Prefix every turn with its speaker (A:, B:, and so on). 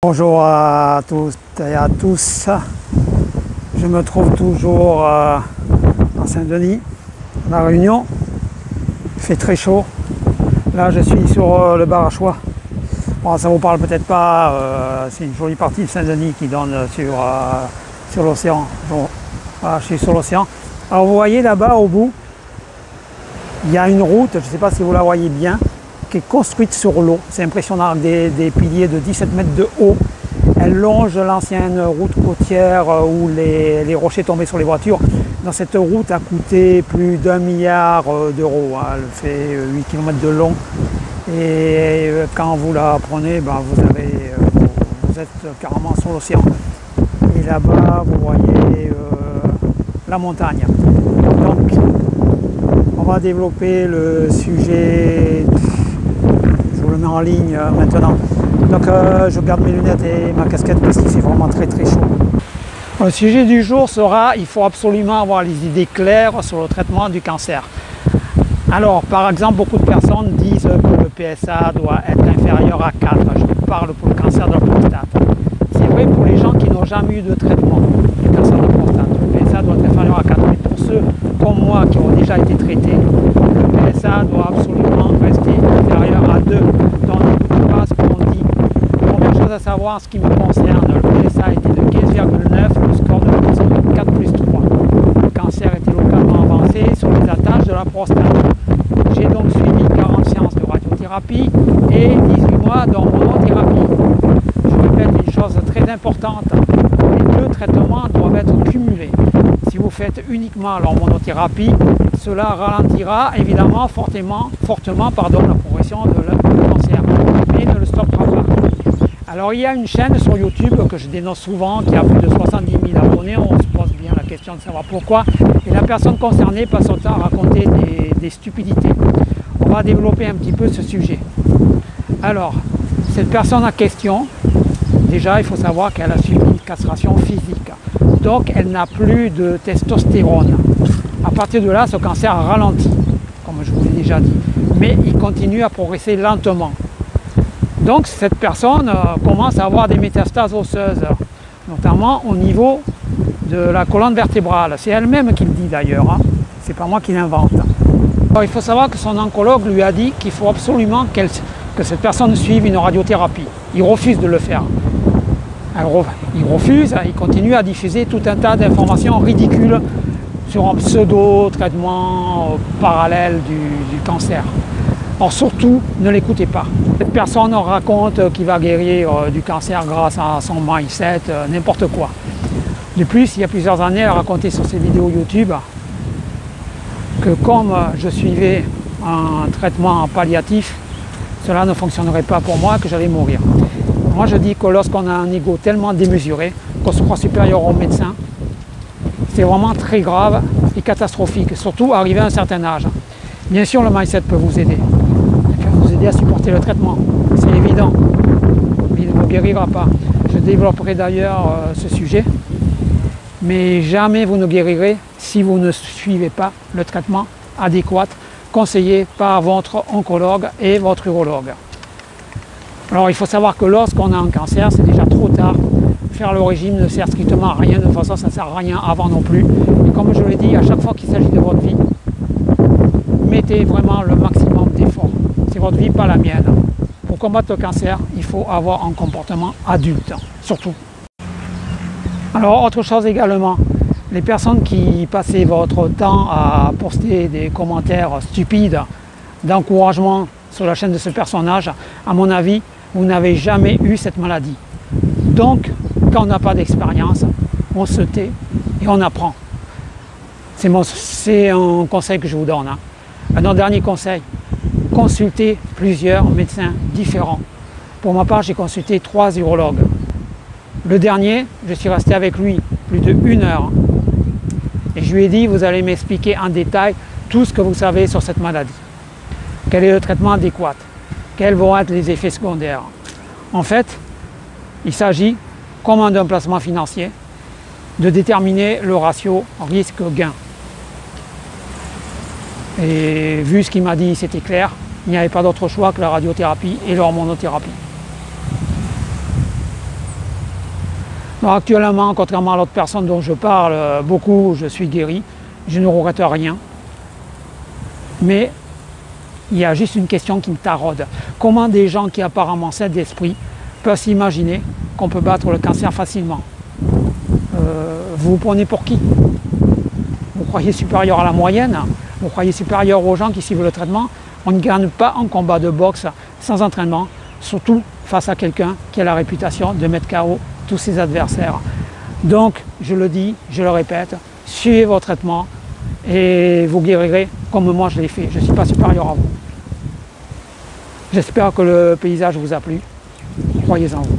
A: Bonjour à tous et à tous, je me trouve toujours à Saint-Denis, à La Réunion. Il fait très chaud. Là je suis sur le bar à choix. Bon, ça vous parle peut-être pas, c'est une jolie partie de Saint-Denis qui donne sur l'océan. Bon, voilà, je suis sur l'océan. Alors vous voyez là-bas au bout, il y a une route, je ne sais pas si vous la voyez bien, qui est construite sur l'eau. C'est impressionnant, des piliers de 17 mètres de haut. Elle longe l'ancienne route côtière où les rochers tombaient sur les voitures. Dans cette route a coûté plus d'1 milliard d'euros. Elle fait 8 km de long. Et quand vous la prenez, vous êtes carrément sur l'océan. Et là-bas, vous voyez la montagne. Donc, on va développer le sujet. Je vous le mets en ligne maintenant. Donc je garde mes lunettes et ma casquette parce qu'il fait vraiment très chaud. Le sujet du jour sera: il faut absolument avoir les idées claires sur le traitement du cancer. Alors par exemple, beaucoup de personnes disent que le PSA doit être inférieur à 4. Je parle pour le cancer de la prostate. C'est vrai pour les gens qui n'ont jamais eu de traitement du cancer de la prostate. Le PSA doit être inférieur à 4. Mais pour ceux comme moi qui ont déjà été traités, le PSA doit absolument rester inférieur à 2. Donc n'écoutez pas ce qu'on dit. Première chose à savoir, en ce qui me concerne, le PSA était de 15,9, le score de cancer de 4 plus 3. Le cancer était localement avancé sur les attaches de la prostate. J'ai donc suivi 40 séances de radiothérapie et 18 mois d'hormonothérapie. Je répète une chose très importante, les deux traitements doivent être cumulés. Si vous faites uniquement l'hormonothérapie, cela ralentira évidemment fortement la progression de le cancer, mais ne le stoppera pas. Alors il y a une chaîne sur YouTube que je dénonce souvent, qui a plus de 70 000 abonnés, on se pose bien la question de savoir pourquoi, et la personne concernée passe son temps à raconter des stupidités. On va développer un petit peu ce sujet. Alors, cette personne en question, déjà il faut savoir qu'elle a subi une castration physique, donc elle n'a plus de testostérone. À partir de là, ce cancer ralentit, comme je vous l'ai déjà dit, mais il continue à progresser lentement. Donc cette personne commence à avoir des métastases osseuses, notamment au niveau de la colonne vertébrale. C'est elle-même qui le dit d'ailleurs, hein. C'est pas moi qui l'invente. Il faut savoir que son oncologue lui a dit qu'il faut absolument que cette personne suive une radiothérapie. Il refuse de le faire. Alors, il refuse, il continue à diffuser tout un tas d'informations ridicules sur un pseudo-traitement parallèle du cancer. Alors surtout, ne l'écoutez pas. Cette personne raconte qu'il va guérir du cancer grâce à son mindset, n'importe quoi. De plus, il y a plusieurs années, elle a raconté sur ses vidéos YouTube que comme je suivais un traitement palliatif, cela ne fonctionnerait pas pour moi, que j'allais mourir. Moi je dis que lorsqu'on a un ego tellement démesuré, qu'on se croit supérieur au médecin, c'est vraiment très grave et catastrophique, surtout arrivé à un certain âge. Bien sûr, le mindset peut vous aider. Il peut vous aider à supporter le traitement, c'est évident. Mais il ne vous guérira pas. Je développerai d'ailleurs ce sujet. Mais jamais vous ne guérirez si vous ne suivez pas le traitement adéquat conseillé par votre oncologue et votre urologue. Alors il faut savoir que lorsqu'on a un cancer, c'est déjà trop tard. Faire le régime ne sert strictement à rien, de toute façon ça ne sert à rien avant non plus. Et comme je l'ai dit, à chaque fois qu'il s'agit de votre vie, mettez vraiment le maximum d'efforts. C'est votre vie, pas la mienne. Pour combattre le cancer, il faut avoir un comportement adulte, surtout. Alors autre chose également, les personnes qui passaient votre temps à poster des commentaires stupides d'encouragement sur la chaîne de ce personnage, à mon avis, vous n'avez jamais eu cette maladie. Donc, quand on n'a pas d'expérience, on se tait et on apprend. C'est un conseil que je vous donne. Hein. Un dernier conseil, consultez plusieurs médecins différents. Pour ma part, j'ai consulté 3 urologues. Le dernier, je suis resté avec lui plus de 1 heure. Et je lui ai dit, vous allez m'expliquer en détail tout ce que vous savez sur cette maladie. Quel est le traitement adéquat? Quels vont être les effets secondaires? En fait, il s'agit, comme d'un placement financier, de déterminer le ratio risque-gain. Et vu ce qu'il m'a dit, c'était clair, il n'y avait pas d'autre choix que la radiothérapie et l'hormonothérapie. Donc actuellement, contrairement à l'autre personne dont je parle beaucoup, je suis guéri, je ne regrette rien. Mais il y a juste une question qui me taraude. Comment des gens qui apparemment sains d'esprit peuvent s'imaginer qu'on peut battre le cancer facilement? Vous vous prenez pour qui? Vous croyez supérieur à la moyenne? Vous croyez supérieur aux gens qui suivent le traitement? On ne gagne pas un combat de boxe sans entraînement, surtout face à quelqu'un qui a la réputation de mettre KO tous ses adversaires. Donc, je le dis, je le répète, suivez vos traitements et vous guérirez comme moi je l'ai fait. Je ne suis pas supérieur à vous. J'espère que le paysage vous a plu. Croyez en vous.